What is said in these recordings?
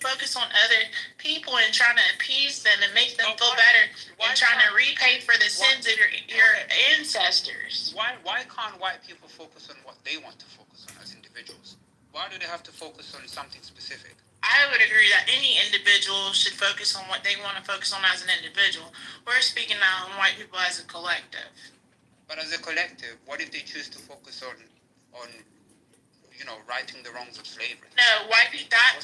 focus on other people and trying to appease them and make them feel better and trying to repay for the sins of your ancestors. Why can't white people focus on what they want to focus on as individuals? Why do they have to focus on something specific? I would agree that any individual should focus on what they want to focus on as an individual. We're speaking now on white people as a collective. But as a collective, what if they choose to focus on righting the wrongs of slavery? No, white people. That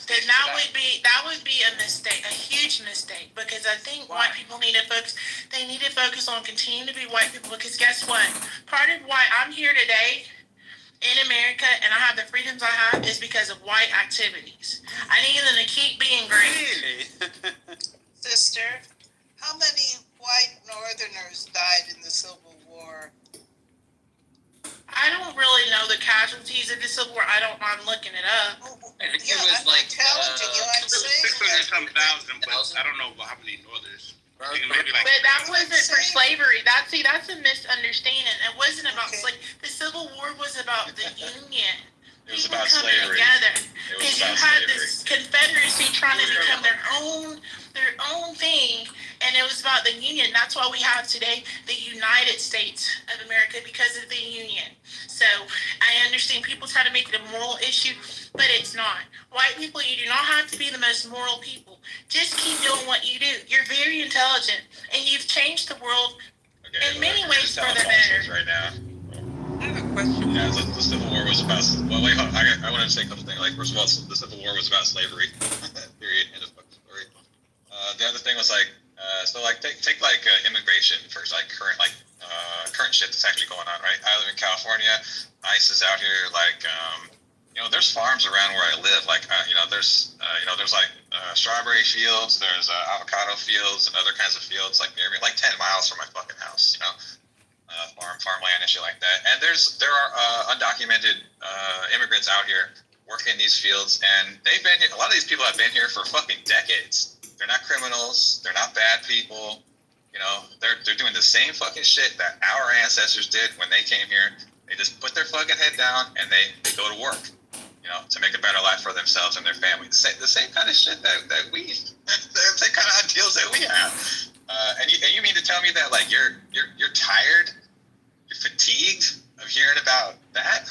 would be a mistake, a huge mistake. Because I think white people need to focus. They need to focus on continuing to be white people. Because guess what? Part of why I'm here today in America and I have the freedoms I have is because of white activities. I need them to keep being great. Really? Sister, how many white Northerners died in the Civil War? I don't really know the casualties of the Civil War. I'm looking it up. I think it was like challenging you. I'm saying 600-some thousand, but I don't know how many Northerners. Maybe like but that wasn't for slavery. That's a misunderstanding. It wasn't about slavery. The Civil War was about the Union. It was People about coming slavery. together. It was Because you about had slavery. this Confederacy trying to become their own thing, and it was about the Union. That's why we have today the United States of America, because of the Union. So I understand people try to make it a moral issue, but it's not. White people, you do not have to be the most moral people. Just keep doing what you do. You're very intelligent, and you've changed the world in many ways for the better. Right now. I have a question. Yeah, the Civil War was about. Well, wait, hold on. I want to say a couple things. Like, first of all, the Civil War was about slavery. Period. End of fucking story. The other thing was like, take immigration for like current shit that's actually going on, right? I live in California. ICE is out here, like, there's farms around where I live. Like, there's like strawberry fields, there's avocado fields and other kinds of fields, like 10 miles from my fucking house, farmland and shit like that. And there are undocumented immigrants out here working in these fields, and they've been here. A lot of these people have been here for fucking decades. They're not criminals. They're not bad people. They're doing the same fucking shit that our ancestors did when they came here. They just put their fucking head down and they go to work, to make a better life for themselves and their family. The same kind of shit that we, the same kind of ideals that we have. And you mean to tell me that like you're tired, you're fatigued of hearing about that?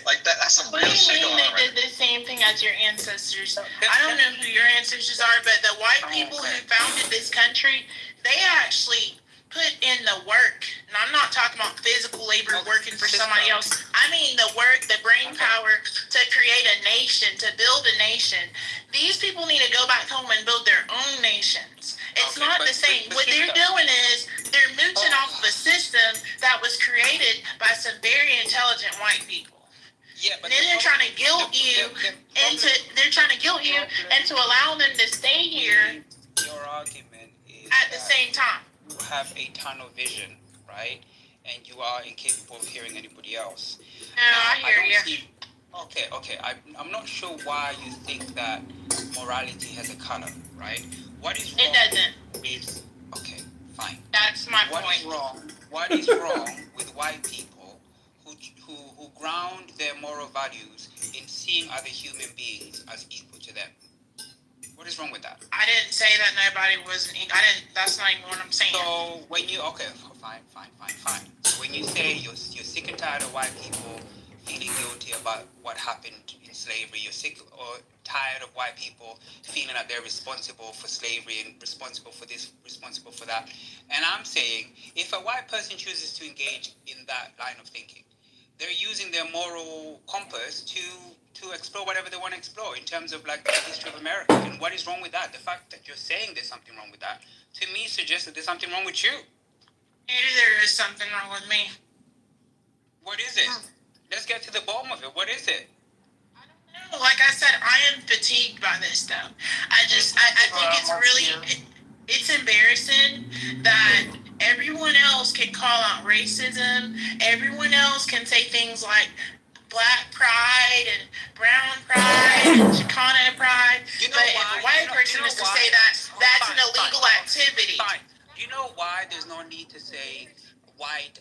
Like that's some real shit going on. What do you mean they did the same thing as your ancestors? I don't know who your ancestors are, but the white people who founded this country, they actually put in the work. And I'm not talking about physical labor working for somebody else. I mean the work, the brain power to create a nation, to build a nation. These people need to go back home and build their own nations. It's not the same. What they're doing is they're mooching off of a system that was created by some very intelligent white people. Yeah, but and then they're trying to guilt you into allowing them to stay here Your argument is at the same time. You have a tunnel vision, right? And you are incapable of hearing anybody else. No, I hear you. Okay. I'm not sure why you think that morality has a color, right? What is wrong? It doesn't. Okay, fine. That's my point. What is wrong with white people who ground their moral values in seeing other human beings as equal to them? What is wrong with that? I didn't say that nobody wasn't. That's not even what I'm saying. So when you fine. So when you say you're sick and tired of white people feeling guilty about what happened in slavery, you're sick or tired of white people feeling that they're responsible for slavery and responsible for this, responsible for that. And I'm saying, if a white person chooses to engage in that line of thinking, they're using their moral compass to explore whatever they want to explore in terms of like the history of America. And what is wrong with that? The fact that you're saying there's something wrong with that, to me suggests that there's something wrong with you. Maybe there is something wrong with me. What is it? Let's get to the bottom of it. What is it? I don't know. Like I said, I am fatigued by this stuff. I think it's really, it's embarrassing that everyone else can call out racism. Everyone else can say things like black pride and brown pride and Chicano pride. But if a white person is to say that, that's an illegal activity. Fine. You know why there's no need to say white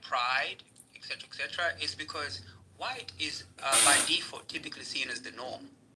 pride, etc., etc.? It's because white is by default typically seen as the norm.